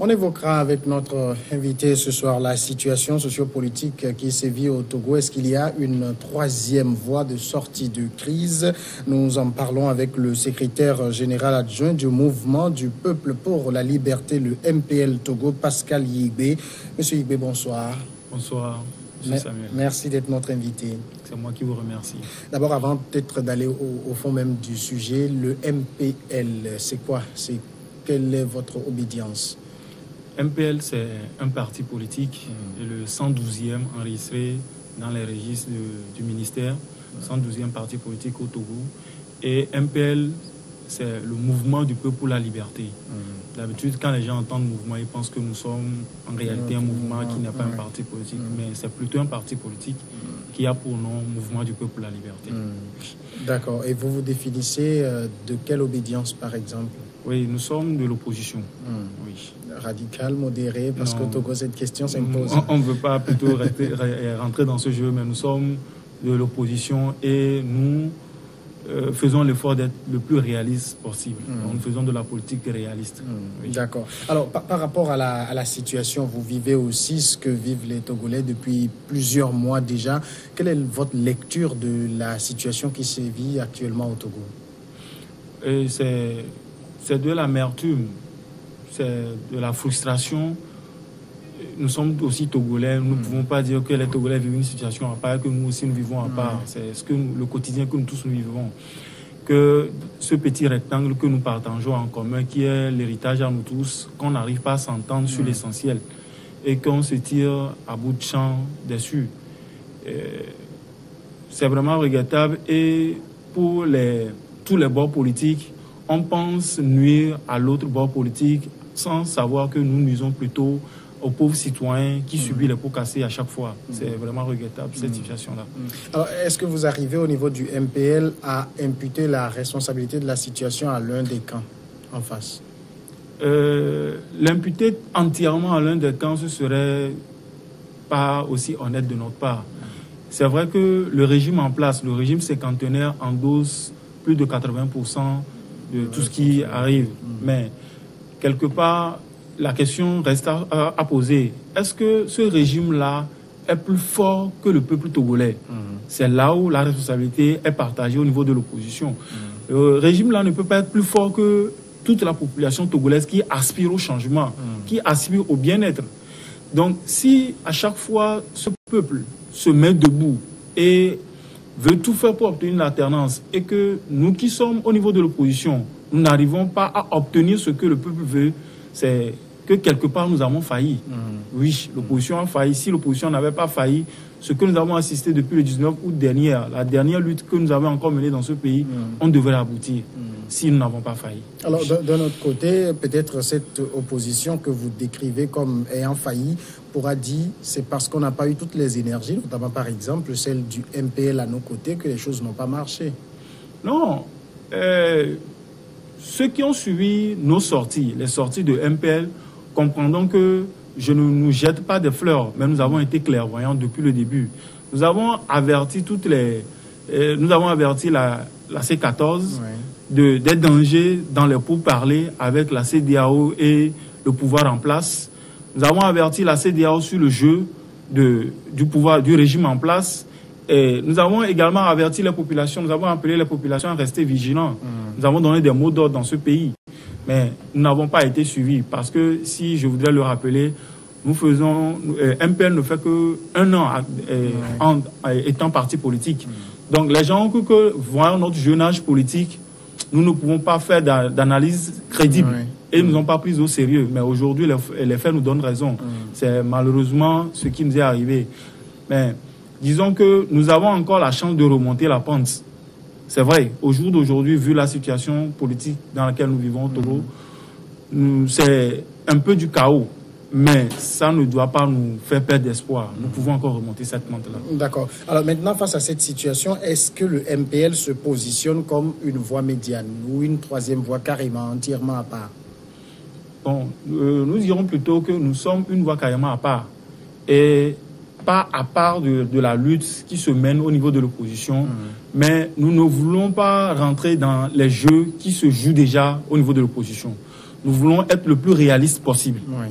On évoquera avec notre invité ce soir la situation sociopolitique qui sévit au Togo. Est-ce qu'il y a une troisième voie de sortie de crise? Nous en parlons avec le secrétaire général adjoint du mouvement du peuple pour la liberté, le MPL Togo, Pascal Yigbe. Monsieur Yigbe, bonsoir. Bonsoir, monsieur Samuel. Merci d'être notre invité. C'est moi qui vous remercie. D'abord, avant peut-être d'aller au fond même du sujet, le MPL, c'est quoi? Quelle est votre obédience? MPL, c'est un parti politique, et le 112e enregistré dans les registres du ministère, 112e parti politique au Togo. Et MPL, c'est le mouvement du peuple pour la liberté. D'habitude, quand les gens entendent mouvement, ils pensent que nous sommes en réalité un mouvement qui n'est pas un parti politique, mais c'est plutôt un parti politique qui a pour nom Mouvement du peuple pour la liberté. D'accord. Et vous vous définissez de quelle obédience, par exemple? Oui, nous sommes de l'opposition. Oui. Radical, modéré, parce qu'au Togo, cette question s'impose. On ne veut pas plutôt rentrer dans ce jeu, mais nous sommes de l'opposition et nous faisons l'effort d'être le plus réaliste possible. Nous faisons de la politique réaliste. Oui. D'accord. Alors, par rapport à la situation, vous vivez aussi ce que vivent les Togolais depuis plusieurs mois déjà. Quelle est votre lecture de la situation qui sévit actuellement au Togo? C'est de l'amertume, c'est de la frustration. Nous sommes aussi Togolais, nous ne pouvons pas dire que les Togolais vivent une situation à part, que nous aussi nous vivons à part. C'est le quotidien que nous tous nous vivons. Que ce petit rectangle que nous partageons en commun, qui est l'héritage à nous tous, qu'on n'arrive pas à s'entendre sur l'essentiel et qu'on se tire à bout de champ dessus. C'est vraiment regrettable et pour tous les bords politiques, on pense nuire à l'autre bord politique sans savoir que nous nuisons plutôt aux pauvres citoyens qui subissent les pots cassés à chaque fois. C'est vraiment regrettable, cette situation-là. Alors, est-ce que vous arrivez au niveau du MPL à imputer la responsabilité de la situation à l'un des camps en face? L'imputer entièrement à l'un des camps, ce serait pas aussi honnête de notre part. C'est vrai que le régime en place, le régime cinquantenaire, endosse plus de 80% de tout ce qui arrive. Mais quelque part, la question reste à poser. Est-ce que ce régime-là est plus fort que le peuple togolais? C'est là où la responsabilité est partagée au niveau de l'opposition. Le régime-là ne peut pas être plus fort que toute la population togolaise qui aspire au changement, qui aspire au bien-être. Donc, si à chaque fois ce peuple se met debout et veut tout faire pour obtenir une alternance et que nous qui sommes au niveau de l'opposition, nous n'arrivons pas à obtenir ce que le peuple veut, c'est que quelque part nous avons failli. Oui, l'opposition a failli. Si l'opposition n'avait pas failli, ce que nous avons assisté depuis le 19 août dernier, la dernière lutte que nous avons encore menée dans ce pays, on devrait aboutir si nous n'avons pas failli. Alors, d'un autre côté, peut-être cette opposition que vous décrivez comme ayant failli pourra dire c'est parce qu'on n'a pas eu toutes les énergies, notamment par exemple celle du MPL à nos côtés, que les choses n'ont pas marché. Non. Ceux qui ont suivi nos sorties, les sorties de MPL, comprendront que je ne nous jette pas des fleurs, mais nous avons été clairvoyants depuis le début. Nous avons averti la C14 des dangers dans les pourparlers avec la CEDEAO et le pouvoir en place. Nous avons averti la CEDEAO sur le jeu du régime en place. Et nous avons également averti les populations, nous avons appelé les populations à rester vigilants. Nous avons donné des mots d'ordre dans ce pays. Mais nous n'avons pas été suivis parce que, si je voudrais le rappeler, MPL ne fait qu'un an en étant parti politique. Donc les gens que voyant notre jeune âge politique, nous ne pouvons pas faire d'analyse crédible. Et ils ne nous ont pas pris au sérieux. Mais aujourd'hui, les faits nous donnent raison. C'est malheureusement ce qui nous est arrivé. Mais disons que nous avons encore la chance de remonter la pente. C'est vrai, au jour d'aujourd'hui, vu la situation politique dans laquelle nous vivons au Togo, c'est un peu du chaos. Mais ça ne doit pas nous faire perdre d'espoir. Nous pouvons encore remonter cette pente-là. D'accord. Alors maintenant, face à cette situation, est-ce que le MPL se positionne comme une voie médiane ou une troisième voie carrément, entièrement à part? Bon, nous dirons plutôt que nous sommes une voie carrément à part. Et pas à part de la lutte qui se mène au niveau de l'opposition, mais nous ne voulons pas rentrer dans les jeux qui se jouent déjà au niveau de l'opposition. nous voulons être le plus réaliste possible. Oui.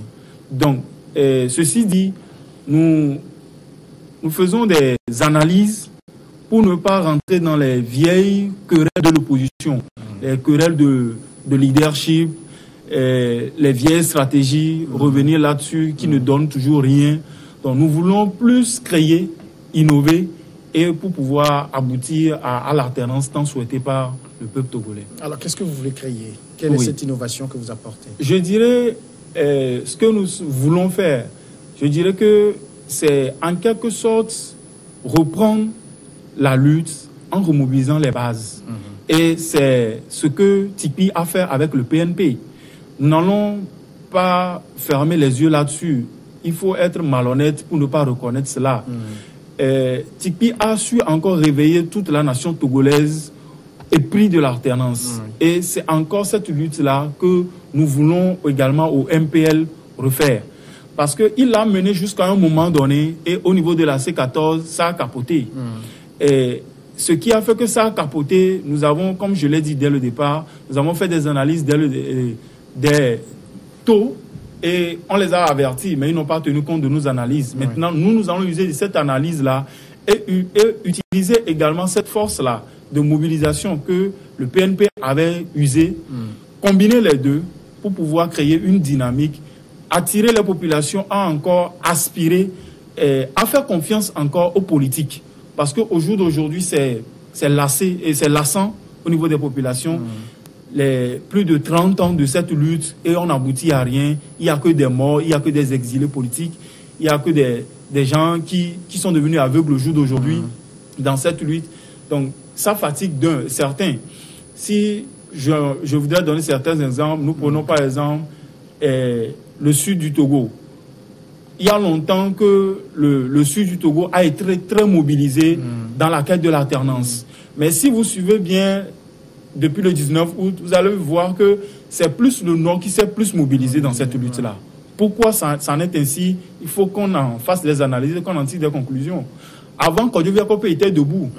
Donc, ceci dit, nous faisons des analyses pour ne pas rentrer dans les vieilles querelles de l'opposition, les querelles de leadership, les vieilles stratégies, revenir là-dessus qui ne donnent toujours rien. Donc nous voulons plus créer, innover et pour pouvoir aboutir à l'alternance tant souhaitée par le peuple togolais. Alors qu'est-ce que vous voulez créer? Quelle est cette innovation que vous apportez? Je dirais ce que nous voulons faire. Je dirais que c'est en quelque sorte reprendre la lutte en remobilisant les bases. Et c'est ce que Tikpi a fait avec le PNP. Nous n'allons pas fermer les yeux là-dessus. Il faut être malhonnête pour ne pas reconnaître cela. Tikpi a su encore réveiller toute la nation togolaise épris de l'alternance. Et c'est encore cette lutte-là que nous voulons également au MPL refaire. Parce qu'il a mené jusqu'à un moment donné et au niveau de la C14, ça a capoté. Et ce qui a fait que ça a capoté, nous avons, comme je l'ai dit dès le départ, nous avons fait des analyses des taux et on les a avertis, mais ils n'ont pas tenu compte de nos analyses. Maintenant, nous allons user de cette analyse-là et utiliser également cette force-là de mobilisation que le PNP avait usée, combiner les deux pour pouvoir créer une dynamique, attirer les populations à encore aspirer, à faire confiance encore aux politiques. Parce qu'au jour d'aujourd'hui, c'est lassé et c'est lassant au niveau des populations. Les plus de 30 ans de cette lutte et on n'aboutit à rien. Il n'y a que des morts, il n'y a que des exilés politiques, il n'y a que des gens qui sont devenus aveugles au jour d'aujourd'hui dans cette lutte. Donc, ça fatigue certains. Si je voudrais donner certains exemples, nous prenons par exemple le sud du Togo. Il y a longtemps que le sud du Togo a été très, très mobilisé dans la quête de l'alternance. Mais si vous suivez bien, depuis le 19 août, vous allez voir que c'est plus le Nord qui s'est plus mobilisé dans cette lutte-là. Pourquoi ça en est ainsi? Il faut qu'on en fasse des analyses et qu'on en tire des conclusions. Avant, Kodjoviakopé était debout.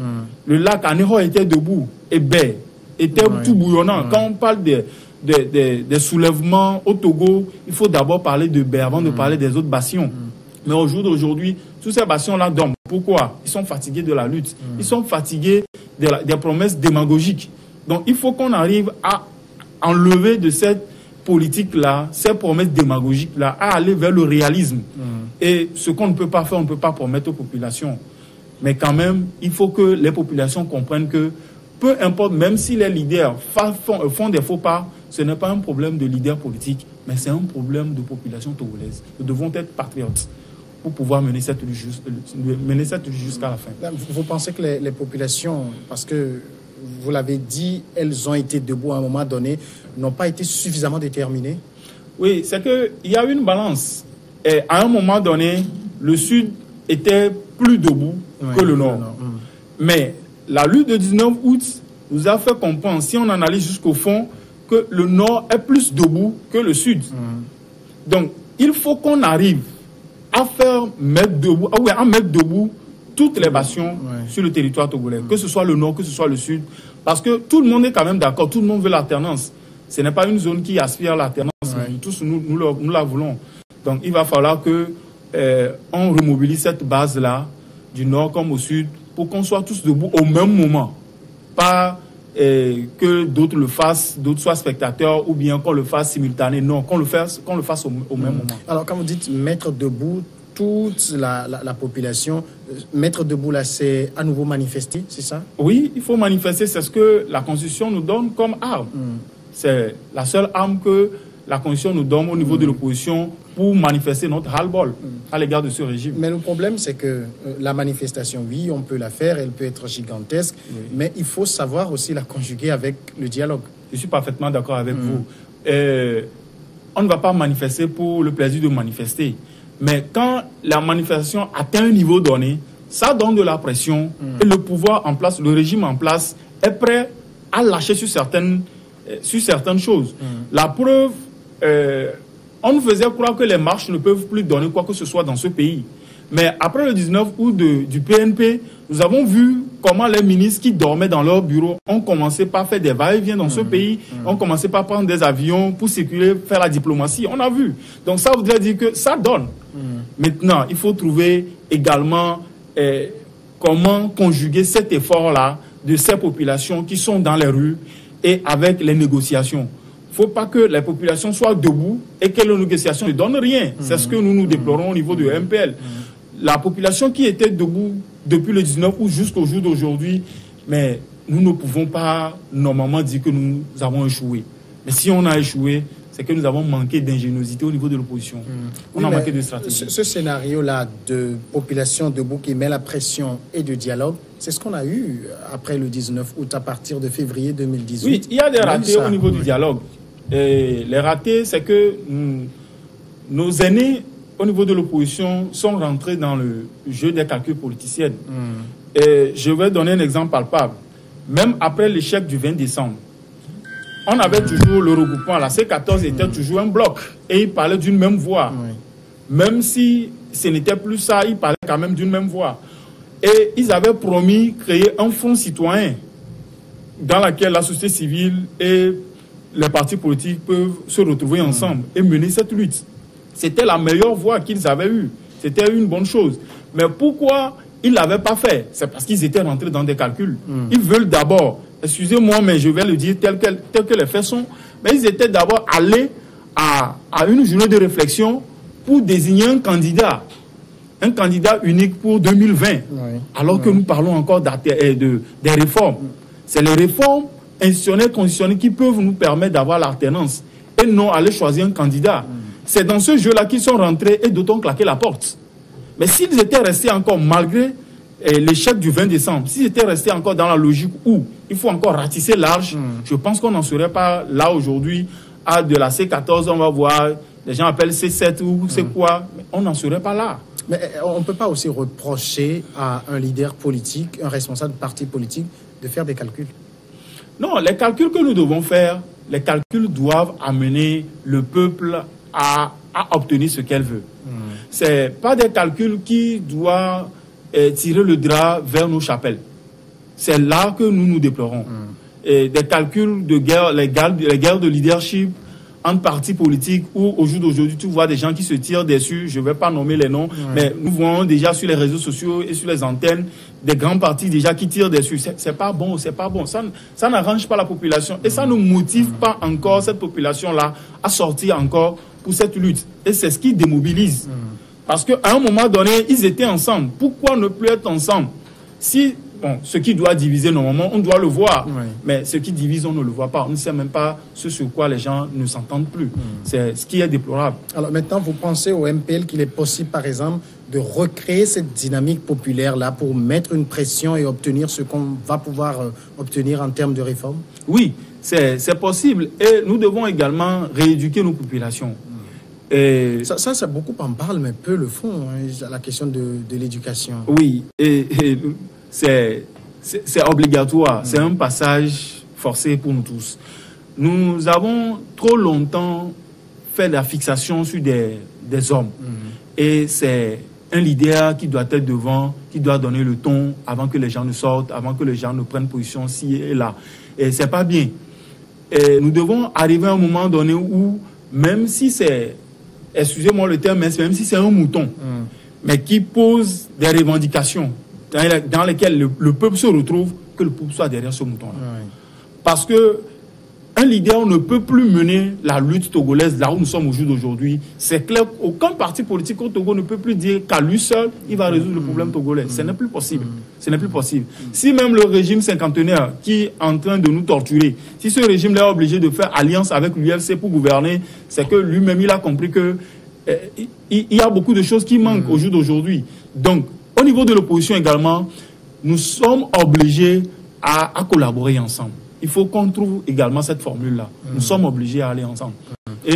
Le lac Anéro était debout. Et Bé était tout bouillonnant. Quand on parle des soulèvements au Togo, il faut d'abord parler de Bé avant de parler des autres bastions. Mais au jour d'aujourd'hui, tous ces bastions-là dorment. Pourquoi? Ils sont fatigués de la lutte. Ils sont fatigués des promesses démagogiques. Donc il faut qu'on arrive à enlever de cette politique-là, ces promesses démagogiques-là, à aller vers le réalisme. Et ce qu'on ne peut pas faire, on ne peut pas promettre aux populations. Mais quand même, il faut que les populations comprennent que peu importe, même si les leaders font des faux pas, ce n'est pas un problème de leader politique, mais c'est un problème de population togolaise. Nous devons être patriotes pour pouvoir mener cette lutte jusqu'à la fin. Vous pensez que les populations, parce que vous l'avez dit, elles ont été debout à un moment donné, n'ont pas été suffisamment déterminées? Oui, c'est qu'il y a une balance. Et à un moment donné, le Sud était plus debout que le Nord. Mais la lutte de 19 août nous a fait comprendre, si on analyse jusqu'au fond, que le Nord est plus debout que le Sud. Donc, il faut qu'on arrive à mettre debout toutes les bastions sur le territoire togolais, que ce soit le Nord, que ce soit le Sud, parce que tout le monde est quand même d'accord, tout le monde veut l'alternance. Ce n'est pas une zone qui aspire à l'alternance, tous nous la voulons. Donc il va falloir que on remobilise cette base-là, du Nord comme au Sud, pour qu'on soit tous debout au même moment. Pas que d'autres le fassent, d'autres soient spectateurs, ou bien qu'on le fasse simultané. Non, qu'on le fasse au même moment. Alors quand vous dites mettre debout toute la population, mettre debout là, c'est à nouveau manifester, c'est ça? Oui, il faut manifester, c'est ce que la Constitution nous donne comme arme. C'est la seule arme que la Constitution nous donne au niveau de l'opposition pour manifester notre ras-le-bol à l'égard de ce régime. Mais le problème, c'est que la manifestation, oui, on peut la faire, elle peut être gigantesque, mais il faut savoir aussi la conjuguer avec le dialogue. Je suis parfaitement d'accord avec vous. On ne va pas manifester pour le plaisir de manifester. Mais quand la manifestation atteint un niveau donné, ça donne de la pression et le pouvoir en place, le régime en place, est prêt à lâcher sur certaines choses. La preuve, on nous faisait croire que les marches ne peuvent plus donner quoi que ce soit dans ce pays. Mais après le 19 août du PNP, nous avons vu comment les ministres qui dormaient dans leur bureau ont commencé par faire des va-et-vient dans ce pays, ont commencé par prendre des avions pour circuler, faire la diplomatie. On a vu. Donc ça voudrait dire que ça donne. Maintenant, il faut trouver également comment conjuguer cet effort-là de ces populations qui sont dans les rues et avec les négociations. Il ne faut pas que les populations soient debout et que les négociations ne donnent rien. C'est ce que nous déplorons au niveau de MPL. La population qui était debout depuis le 19 août jusqu'au jour d'aujourd'hui, mais nous ne pouvons pas normalement dire que nous avons échoué. Mais si on a échoué, c'est que nous avons manqué d'ingéniosité au niveau de l'opposition. On a manqué de stratégie. Ce scénario-là de population debout qui met la pression et de dialogue, c'est ce qu'on a eu après le 19 août à partir de février 2018. Oui, il y a des ratés au niveau du dialogue. Et les ratés, c'est que nos aînés au niveau de l'opposition sont rentrés dans le jeu des calculs politiciens. Et je vais donner un exemple palpable. Même après l'échec du 20 décembre, on avait toujours le regroupement. La C14 était toujours un bloc. Et ils parlaient d'une même voix. Même si ce n'était plus ça, ils parlaient quand même d'une même voix. Et ils avaient promis de créer un front citoyen dans lequel la société civile et les partis politiques peuvent se retrouver ensemble et mener cette lutte. C'était la meilleure voie qu'ils avaient eue. C'était une bonne chose. Mais pourquoi ils ne l'avaient pas fait? C'est parce qu'ils étaient rentrés dans des calculs. Ils veulent d'abord, excusez-moi, mais je vais le dire tel que les faits sont, mais ils étaient d'abord allés à une journée de réflexion pour désigner un candidat unique pour 2020, alors que nous parlons encore des réformes. C'est les réformes institutionnelles, constitutionnelles qui peuvent nous permettre d'avoir l'alternance et non aller choisir un candidat. C'est dans ce jeu-là qu'ils sont rentrés et d'autant claqué la porte. Mais s'ils étaient restés encore, malgré l'échec du 20 décembre, s'ils étaient restés encore dans la logique où il faut encore ratisser large, je pense qu'on n'en serait pas là aujourd'hui. À de la C14, on va voir, les gens appellent C7 ou c'est quoi, mais on n'en serait pas là. Mais on ne peut pas aussi reprocher à un leader politique, un responsable de parti politique, de faire des calculs. Non, les calculs que nous devons faire, les calculs doivent amener le peuple à obtenir ce qu'elle veut. Ce n'est pas des calculs qui doivent tirer le drap vers nos chapelles. C'est là que nous déplorons. Et des calculs de guerre, les guerres de leadership entre partis politiques où au jour d'aujourd'hui, tu vois des gens qui se tirent dessus, je ne vais pas nommer les noms, mais nous voyons déjà sur les réseaux sociaux et sur les antennes des grands partis déjà qui tirent dessus. C'est pas bon, c'est pas bon. Ça n'arrange pas la population et ça ne motive pas encore cette population-là à sortir encore pour cette lutte. Et c'est ce qui démobilise. Parce qu'à un moment donné, ils étaient ensemble. Pourquoi ne plus être ensemble? Si, bon, ce qui doit diviser normalement, on doit le voir. Mais ce qui divise, on ne le voit pas. On ne sait même pas ce sur quoi les gens ne s'entendent plus. C'est ce qui est déplorable. Alors maintenant, vous pensez au MPL qu'il est possible, par exemple, de recréer cette dynamique populaire-là pour mettre une pression et obtenir ce qu'on va pouvoir obtenir en termes de réforme? Oui, c'est possible. Et nous devons également rééduquer nos populations. Et ça, beaucoup en parlent, mais peu le font, la question de l'éducation. Oui, et c'est obligatoire. C'est un passage forcé pour nous tous. Nous avons trop longtemps fait la fixation sur des hommes. Et c'est un leader qui doit être devant, qui doit donner le ton avant que les gens ne sortent, avant que les gens ne prennent position ci et là. Et c'est pas bien. Et nous devons arriver à un moment donné où, même si c'est, excusez-moi le terme, même si c'est un mouton, mais qui pose des revendications dans lesquelles le peuple se retrouve, que le peuple soit derrière ce mouton-là. Parce que un leader ne peut plus mener la lutte togolaise là où nous sommes au jour d'aujourd'hui. C'est clair, aucun parti politique au Togo ne peut plus dire qu'à lui seul, il va résoudre le problème togolais. Ce n'est plus possible. Ce n'est plus possible. Si même le régime cinquantenaire qui est en train de nous torturer, si ce régime est obligé de faire alliance avec l'ULC pour gouverner, c'est que lui-même, il a compris que il y a beaucoup de choses qui manquent au jour d'aujourd'hui. Donc, au niveau de l'opposition également, nous sommes obligés à collaborer ensemble. Il faut qu'on trouve également cette formule-là. Nous sommes obligés à aller ensemble.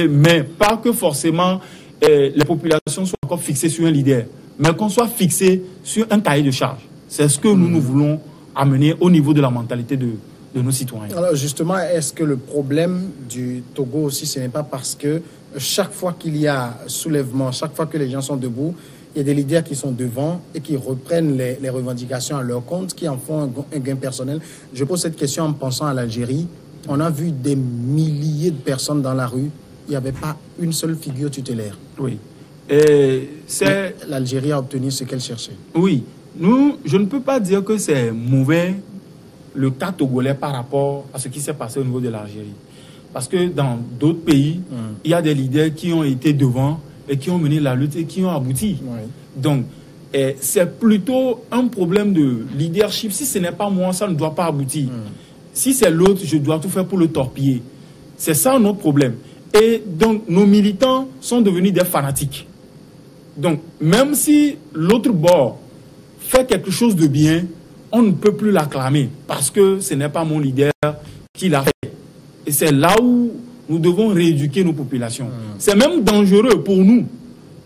Mais pas que forcément les populations soient encore fixées sur un leader, mais qu'on soit fixé sur un cahier de charge. C'est ce que nous voulons amener au niveau de la mentalité de nos citoyens. Alors justement, est-ce que le problème du Togo aussi, ce n'est pas parce que chaque fois qu'il y a soulèvement, chaque fois que les gens sont debout, il y a des leaders qui sont devant et qui reprennent les revendications à leur compte, qui en font un gain personnel. Je pose cette question en pensant à l'Algérie. On a vu des milliers de personnes dans la rue. Il n'y avait pas une seule figure tutélaire. Oui. L'Algérie a obtenu ce qu'elle cherchait. Oui. Je ne peux pas dire que c'est mauvais le cas togolais par rapport à ce qui s'est passé au niveau de l'Algérie. Parce que dans d'autres pays, il y a des leaders qui ont été devant et qui ont mené la lutte et qui ont abouti. Oui. Donc, c'est plutôt un problème de leadership. Si ce n'est pas moi, ça ne doit pas aboutir. Si c'est l'autre, je dois tout faire pour le torpiller. C'est ça notre problème. Et donc, nos militants sont devenus des fanatiques. Donc, même si l'autre bord fait quelque chose de bien, on ne peut plus l'acclamer parce que ce n'est pas mon leader qui l'a fait. Et c'est là où nous devons rééduquer nos populations. C'est même dangereux pour nous.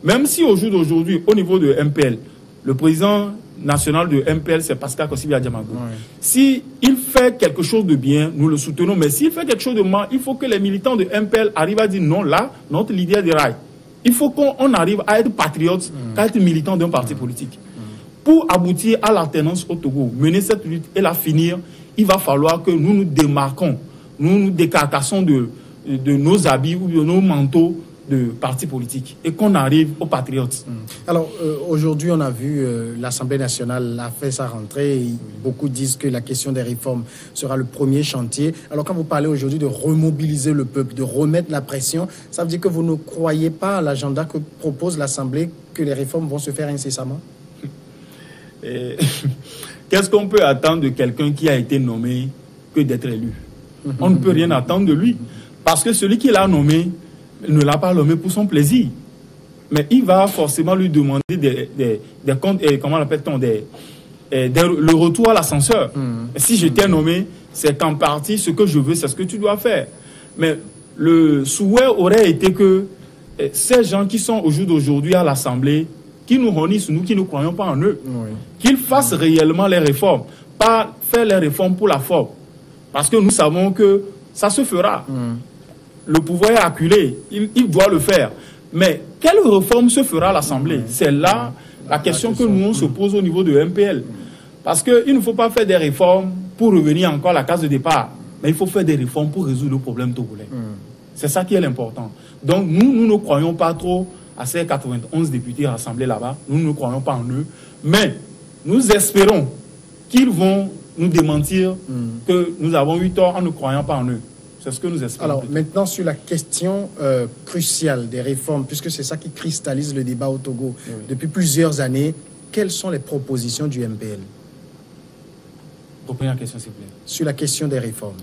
Même si au jour d'aujourd'hui, au niveau de MPL, le président national de MPL, c'est Pascal Kossibi Adiamago. S'il fait quelque chose de bien, nous le soutenons. Mais s'il fait quelque chose de mal, il faut que les militants de MPL arrivent à dire non, là, notre leader déraille. Il faut qu'on arrive à être patriote, à être militant d'un parti politique. Pour aboutir à l'alternance au Togo, mener cette lutte et la finir, il va falloir que nous nous démarquons, nous nous décarcassons de nos habits ou de nos manteaux de partis politiques et qu'on arrive aux patriotes. Alors, aujourd'hui, on a vu l'Assemblée nationale a fait sa rentrée. Et beaucoup disent que la question des réformes sera le premier chantier. Alors, quand vous parlez aujourd'hui de remobiliser le peuple, de remettre la pression, ça veut dire que vous ne croyez pas à l'agenda que propose l'Assemblée, que les réformes vont se faire incessamment? Qu'est-ce qu'on peut attendre de quelqu'un qui a été nommé que d'être élu? On ne peut rien attendre de lui. Parce que celui qui l'a nommé ne l'a pas nommé pour son plaisir. Mais il va forcément lui demander des comptes, comment l'appelle-t-on, le retour à l'ascenseur. Si je t'ai nommé, c'est qu'en partie ce que je veux, c'est ce que tu dois faire. Mais le souhait aurait été que ces gens qui sont au jour d'aujourd'hui à l'Assemblée, qui nous réunissent, nous qui ne croyons pas en eux, qu'ils fassent réellement les réformes, pas faire les réformes pour la forme. Parce que nous savons que ça se fera. Le pouvoir est acculé, il doit le faire. Mais quelle réforme se fera à l'Assemblée? C'est là la question que nous on se pose au niveau de MPL. Parce qu'il ne faut pas faire des réformes pour revenir encore à la case de départ, mais il faut faire des réformes pour résoudre le problème togolais. C'est ça qui est l'important. Donc nous ne croyons pas trop à ces 91 députés rassemblés là-bas. Nous ne croyons pas en eux. Mais nous espérons qu'ils vont nous démentir que nous avons eu tort en ne croyant pas en eux. C'est ce que nous espérons. Alors, maintenant, sur la question cruciale des réformes, puisque c'est ça qui cristallise le débat au Togo depuis plusieurs années, quelles sont les propositions du MPL? Première question, s'il vous plaît. Sur la question des réformes.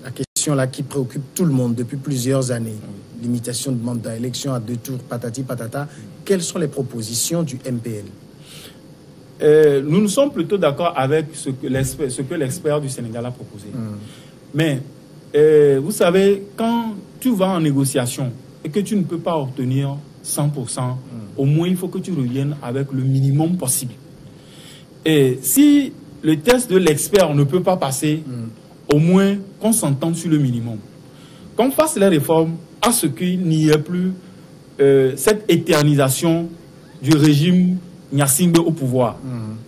La question là qui préoccupe tout le monde depuis plusieurs années. Limitation de mandat, élection à 2 tours, patati patata. Quelles sont les propositions du MPL? Nous sommes plutôt d'accord avec ce que l'expert du Sénégal a proposé. Mais vous savez, quand tu vas en négociation et que tu ne peux pas obtenir 100%, au moins il faut que tu reviennes avec le minimum possible. Et si le test de l'expert ne peut pas passer, au moins qu'on s'entende sur le minimum. Qu'on fasse les réformes à ce qu'il n'y ait plus cette éternisation du régime Gnassingbé au pouvoir.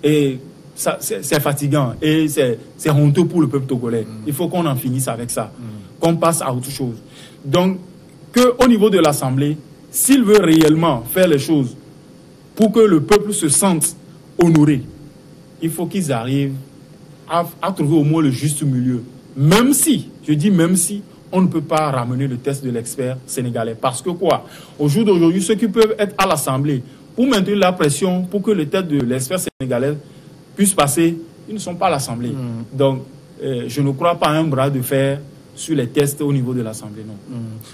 Et c'est fatigant et c'est honteux pour le peuple togolais. Il faut qu'on en finisse avec ça, qu'on passe à autre chose. Donc, qu'au niveau de l'Assemblée, s'il veut réellement faire les choses pour que le peuple se sente honoré, il faut qu'ils arrivent à trouver au moins le juste milieu. Même si, je dis même si, on ne peut pas ramener le test de l'expert sénégalais. Parce que quoi? Au jour d'aujourd'hui, ceux qui peuvent être à l'Assemblée pour maintenir la pression, pour que le test de l'expert sénégalais puisse passer, ils ne sont pas à l'Assemblée. Donc, je ne crois pas à un bras de fer sur les tests au niveau de l'Assemblée, non.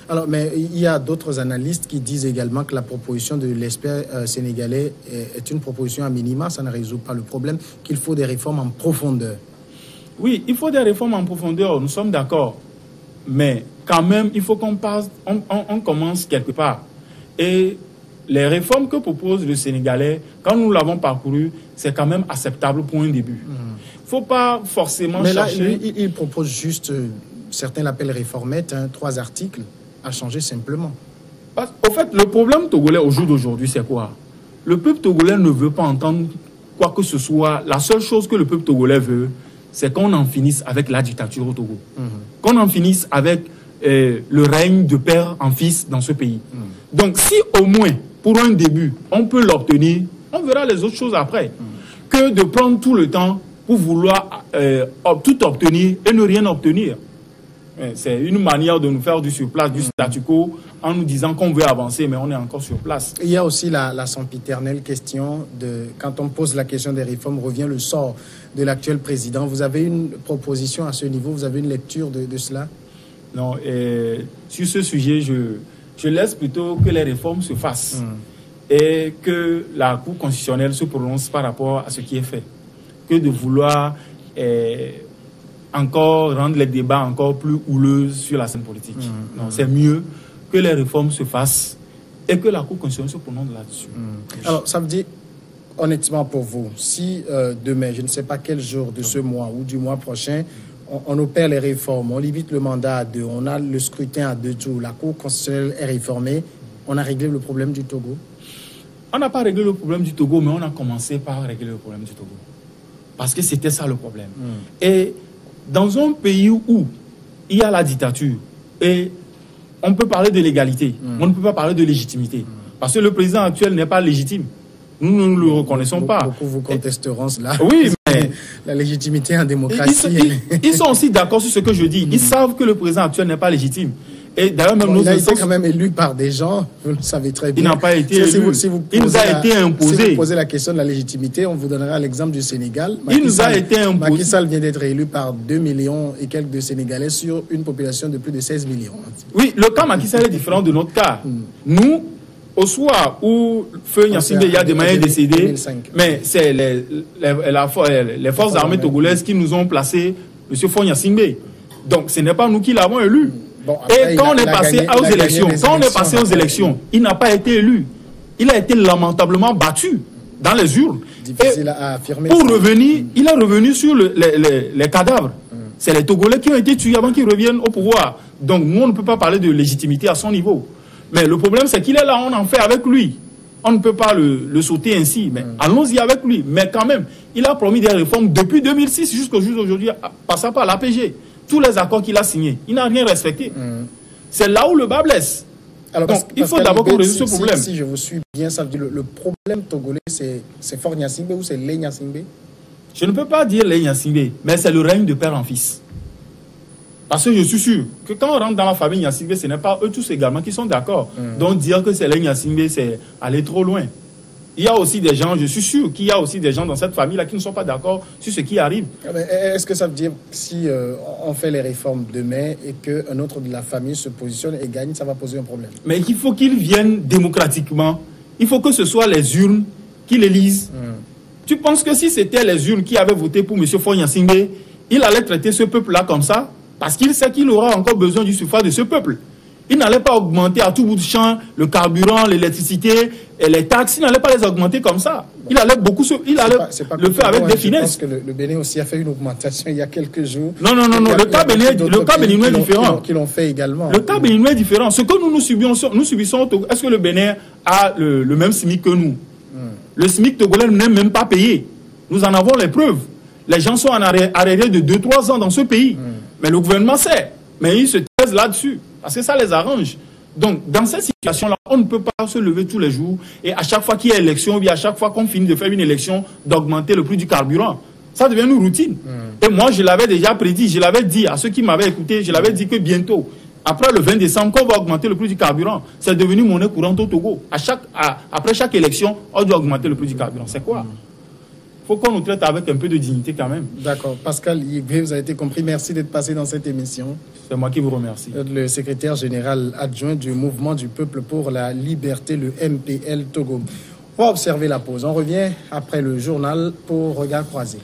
Alors, mais il y a d'autres analystes qui disent également que la proposition de l'expert sénégalais est une proposition à minima, ça ne résout pas le problème, qu'il faut des réformes en profondeur. Oui, il faut des réformes en profondeur, nous sommes d'accord. Mais quand même, il faut qu'on passe, on commence quelque part. Et les réformes que propose le Sénégalais, quand nous l'avons parcouru, c'est quand même acceptable pour un début. Il ne faut pas forcément chercher... Mais là, il propose juste, certains l'appellent réformette, 3 articles à changer simplement. Au fait, le problème togolais au jour d'aujourd'hui, c'est quoi? le peuple togolais ne veut pas entendre quoi que ce soit. La seule chose que le peuple togolais veut, c'est qu'on en finisse avec la dictature au Togo. Qu'on en finisse avec le règne de père en fils dans ce pays. Donc si au moins, pour un début, on peut l'obtenir, on verra les autres choses après. Que de prendre tout le temps pour vouloir tout obtenir et ne rien obtenir. C'est une manière de nous faire du surplace, du statu quo, en nous disant qu'on veut avancer, mais on est encore sur place. Il y a aussi la sempiternelle question de, quand on pose la question des réformes, revient le sort de l'actuel président. Vous avez une proposition à ce niveau? Vous avez une lecture de cela? Non, sur ce sujet, je laisse plutôt que les réformes se fassent et que la Cour constitutionnelle se prononce par rapport à ce qui est fait, que de vouloir encore rendre les débats encore plus houleux sur la scène politique. Non, c'est mieux que les réformes se fassent et que la Cour constitutionnelle se prononce là-dessus. Alors, ça veut dire, honnêtement pour vous, si demain, je ne sais pas quel jour de ce mois ou du mois prochain, on opère les réformes, on limite le mandat à 2, on a le scrutin à 2 tours, la Cour constitutionnelle est réformée, on a réglé le problème du Togo? On n'a pas réglé le problème du Togo, mais on a commencé par régler le problème du Togo. Parce que c'était ça le problème. Et dans un pays où il y a la dictature, et on peut parler de légalité, on ne peut pas parler de légitimité. Parce que le président actuel n'est pas légitime. Nous ne le reconnaissons pas. Beaucoup vous contesteront cela. Oui, mais la légitimité en démocratie. Ils sont aussi d'accord sur ce que je dis. Ils savent que le président actuel n'est pas légitime. Et d'ailleurs, même il a été quand même élu par des gens, vous le savez très bien. Il n'a pas été élu. Il nous a été imposé. Si vous posez la question de la légitimité, on vous donnera l'exemple du Sénégal. Il nous a été imposé. Macky Sall vient d'être élu par 2 millions et quelques de Sénégalais sur une population de plus de 16 millions. Oui, le cas Macky Sall est différent de notre cas. Nous, au soir où Feu Gnassingbé y a des moyens décédés, mais c'est les forces armées togolaises qui nous ont placé M. Feu Gnassingbé. Donc ce n'est pas nous qui l'avons élu. Bon, après, et quand on est passé aux élections, il n'a pas été élu. Il a été lamentablement battu dans les urnes. Difficile à affirmer. Pour revenir, il est revenu sur les cadavres. C'est les Togolais qui ont été tués avant qu'ils reviennent au pouvoir. Donc nous, on ne peut pas parler de légitimité à son niveau. Mais le problème, c'est qu'il est là, on en fait avec lui. On ne peut pas le sauter ainsi. Mais allons-y avec lui. Mais quand même, il a promis des réformes depuis 2006 jusqu'au jour d'aujourd'hui, passant par l'APG. Tous les accords qu'il a signés, il n'a rien respecté. C'est là où le bas blesse. Alors, donc, il faut d'abord qu'on résout ce problème. Si je vous suis bien, ça veut dire le problème togolais, c'est Fort Gnassingbé ou c'est les Gnassingbé? Je ne peux pas dire les Gnassingbé, mais c'est le règne de père en fils. Parce que je suis sûr que quand on rentre dans la famille Gnassingbé, ce n'est pas eux tous également qui sont d'accord. Donc dire que c'est les Gnassingbé, c'est aller trop loin. Il y a aussi des gens, je suis sûr qu'il y a aussi des gens dans cette famille-là qui ne sont pas d'accord sur ce qui arrive. Est-ce que ça veut dire que si on fait les réformes demain et qu'un autre de la famille se positionne et gagne, ça va poser un problème? Mais il faut qu'ils viennent démocratiquement. Il faut que ce soit les urnes qui l'élisent. Tu penses que si c'était les urnes qui avaient voté pour M. Feu Gnassingbé, il allait traiter ce peuple-là comme ça? Parce qu'il sait qu'il aura encore besoin du suffrage de ce peuple. Il n'allait pas augmenter à tout bout de champ le carburant, l'électricité et les taxes. Il n'allait pas les augmenter comme ça. Il allait le faire avec des finesses. Je pense que le Bénin aussi a fait une augmentation il y a quelques jours. Non. Le cas béninois est différent. Qui l'ont fait également. Le cas béninois est différent. Ce que nous subissons, est-ce que le Bénin a le même SMIC que nous? Le SMIC togolais n'est même pas payé. Nous en avons les preuves. Les gens sont en arrêt de 2-3 ans dans ce pays. Mais le gouvernement sait. Mais ils se taisent là-dessus. Parce que ça les arrange. Donc, dans cette situation-là, on ne peut pas se lever tous les jours et à chaque fois qu'il y a élection, ou bien à chaque fois qu'on finit de faire une élection, d'augmenter le prix du carburant. Ça devient une routine. Et moi, je l'avais déjà prédit, je l'avais dit à ceux qui m'avaient écouté, je l'avais dit que bientôt, après le 20 décembre, qu'on va augmenter le prix du carburant. C'est devenu monnaie courante au Togo. Après chaque élection, on doit augmenter le prix du carburant. C'est quoi? Il faut qu'on nous traite avec un peu de dignité quand même. D'accord. Pascal Yigwe, vous avez été compris. Merci d'être passé dans cette émission. C'est moi qui vous remercie. Le secrétaire général adjoint du Mouvement du Peuple pour la Liberté, le MPL Togo. On va observer la pause. On revient après le journal pour Regard Croisé.